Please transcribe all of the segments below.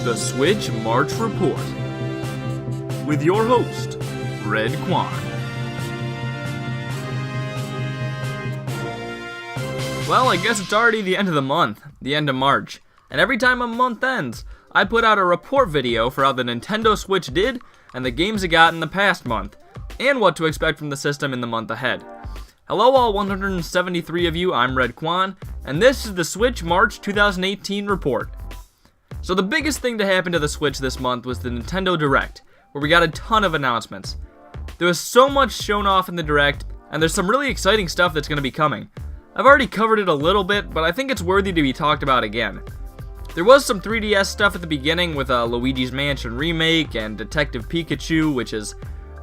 the Switch March Report with your host, Redkwan. Well, I guess it's already the end of the month, the end of March, and every time a month ends, I put out a report video for how the Nintendo Switch did and the games it got in the past month, and what to expect from the system in the month ahead. Hello all 173 of you, I'm Redkwan, and this is the Switch March 2018 report. So the biggest thing to happen to the Switch this month was the Nintendo Direct, where we got a ton of announcements. There was so much shown off in the Direct, and there's some really exciting stuff that's going to be coming. I've already covered it a little bit, but I think it's worthy to be talked about again. There was some 3DS stuff at the beginning with a Luigi's Mansion remake and Detective Pikachu, which is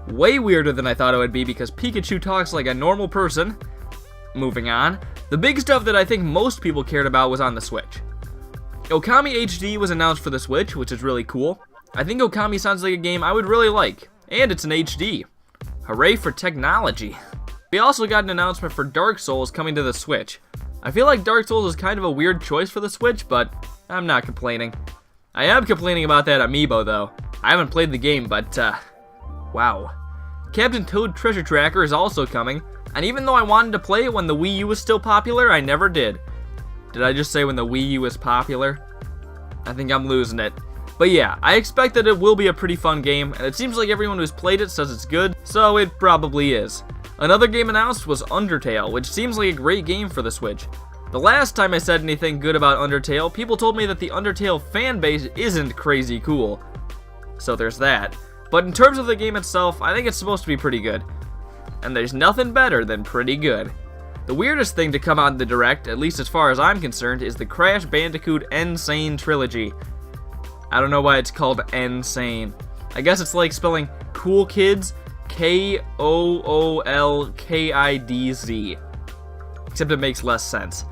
way weirder than I thought it would be because Pikachu talks like a normal person. Moving on, the big stuff that I think most people cared about was on the Switch. Okami HD was announced for the Switch, which is really cool. I think Okami sounds like a game I would really like, and it's in HD. Hooray for technology. We also got an announcement for Dark Souls coming to the Switch. I feel like Dark Souls is kind of a weird choice for the Switch, but I'm not complaining. I am complaining about that amiibo though. I haven't played the game, but wow. Captain Toad Treasure Tracker is also coming, and even though I wanted to play it when the Wii U was still popular, I never did. Did I just say when the Wii U was popular? I think I'm losing it. But yeah, I expect that it will be a pretty fun game, and it seems like everyone who's played it says it's good, so it probably is. Another game announced was Undertale, which seems like a great game for the Switch. The last time I said anything good about Undertale, people told me that the Undertale fan base isn't crazy cool. So there's that. But in terms of the game itself, I think it's supposed to be pretty good. And there's nothing better than pretty good. The weirdest thing to come out in the Direct, at least as far as I'm concerned, is the Crash Bandicoot N. Sane trilogy. I don't know why it's called N. Sane. I guess it's like spelling Cool Kids, Koolkidz. Except it makes less sense.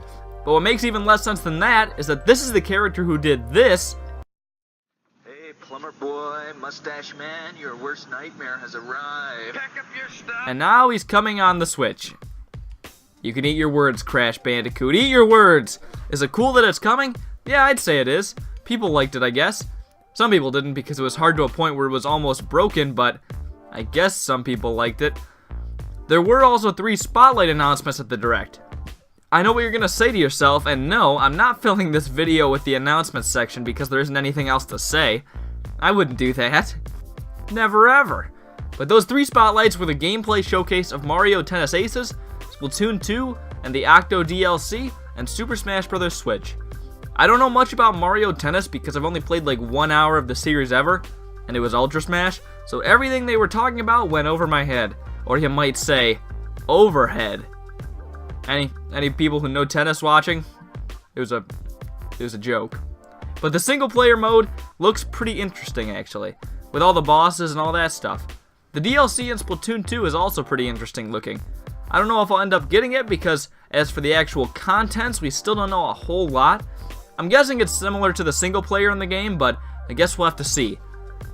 But what makes even less sense than that is that this is the character who did this. Hey, plumber boy, mustache man, your worst nightmare has arrived. Pack up your stuff. And now he's coming on the Switch. You can eat your words, Crash Bandicoot. Eat your words! Is it cool that it's coming? Yeah, I'd say it is. People liked it, I guess. Some people didn't because it was hard to a point where it was almost broken, but I guess some people liked it. There were also 3 Spotlight announcements at the Direct. I know what you're gonna say to yourself, and no, I'm not filling this video with the announcements section because there isn't anything else to say. I wouldn't do that. Never ever. But those 3 Spotlights were the gameplay showcase of Mario Tennis Aces, Splatoon 2, and the Octo DLC, and Super Smash Bros. Switch. I don't know much about Mario Tennis because I've only played like 1 hour of the series ever, and it was Ultra Smash, so everything they were talking about went over my head. Or you might say, overhead. Any people who know tennis watching? It was a joke. But the single player mode looks pretty interesting actually, with all the bosses and all that stuff. The DLC in Splatoon 2 is also pretty interesting looking. I don't know if I'll end up getting it because as for the actual contents, we still don't know a whole lot. I'm guessing it's similar to the single player in the game, but I guess we'll have to see.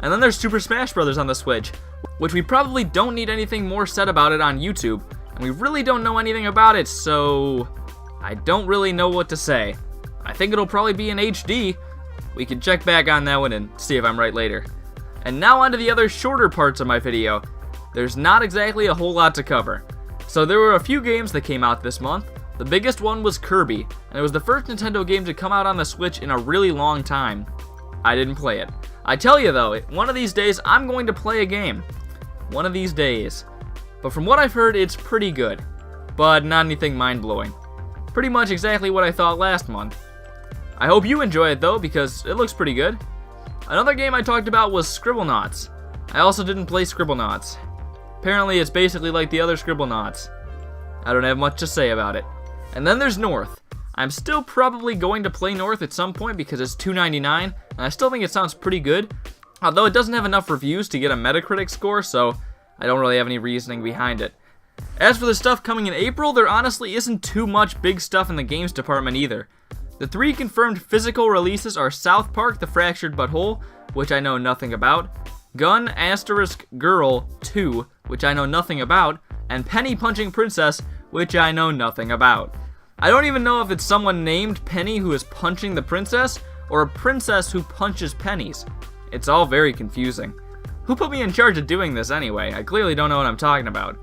And then there's Super Smash Bros. On the Switch, which we probably don't need anything more said about it on YouTube, and we really don't know anything about it, so I don't really know what to say. I think it'll probably be in HD. We can check back on that one and see if I'm right later. And now on to the other shorter parts of my video. There's not exactly a whole lot to cover. So there were a few games that came out this month. The biggest one was Kirby, and it was the first Nintendo game to come out on the Switch in a really long time. I didn't play it. I tell you though, one of these days I'm going to play a game. One of these days. But from what I've heard, it's pretty good. But not anything mind-blowing. Pretty much exactly what I thought last month. I hope you enjoy it though, because it looks pretty good. Another game I talked about was Scribblenauts. I also didn't play Scribblenauts. Apparently it's basically like the other Scribblenauts. I don't have much to say about it. And then there's North. I'm still probably going to play North at some point because it's $2.99, and I still think it sounds pretty good. Although it doesn't have enough reviews to get a Metacritic score, so I don't really have any reasoning behind it. As for the stuff coming in April, there honestly isn't too much big stuff in the games department either. The 3 confirmed physical releases are South Park: The Fractured But Whole, which I know nothing about, Gun * Girl 2, which I know nothing about, and Penny Punching Princess, which I know nothing about. I don't even know if it's someone named Penny who is punching the princess, or a princess who punches pennies? It's all very confusing. Who put me in charge of doing this anyway? I clearly don't know what I'm talking about.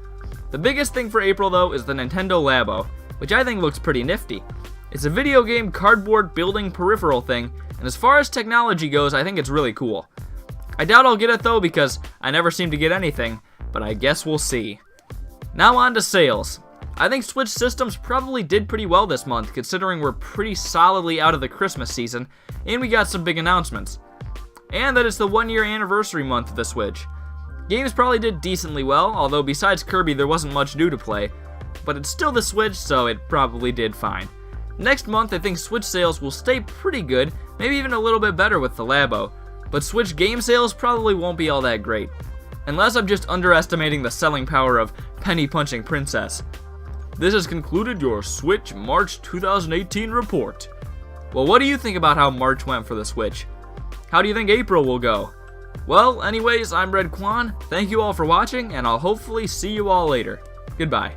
The biggest thing for April though is the Nintendo Labo, which I think looks pretty nifty. It's a video game cardboard building peripheral thing, and as far as technology goes, I think it's really cool. I doubt I'll get it though because I never seem to get anything, but I guess we'll see. Now on to sales. I think Switch systems probably did pretty well this month considering we're pretty solidly out of the Christmas season and we got some big announcements. And that it's the 1 year anniversary month of the Switch. Games probably did decently well, although besides Kirby there wasn't much new to play, but it's still the Switch so it probably did fine. Next month I think Switch sales will stay pretty good, maybe even a little bit better with the Labo, but Switch game sales probably won't be all that great. Unless I'm just underestimating the selling power of Penny Punching Princess. This has concluded your Switch March 2018 report. Well, what do you think about how March went for the Switch? How do you think April will go? Well, anyways, I'm Redkwan. Thank you all for watching, and I'll hopefully see you all later. Goodbye.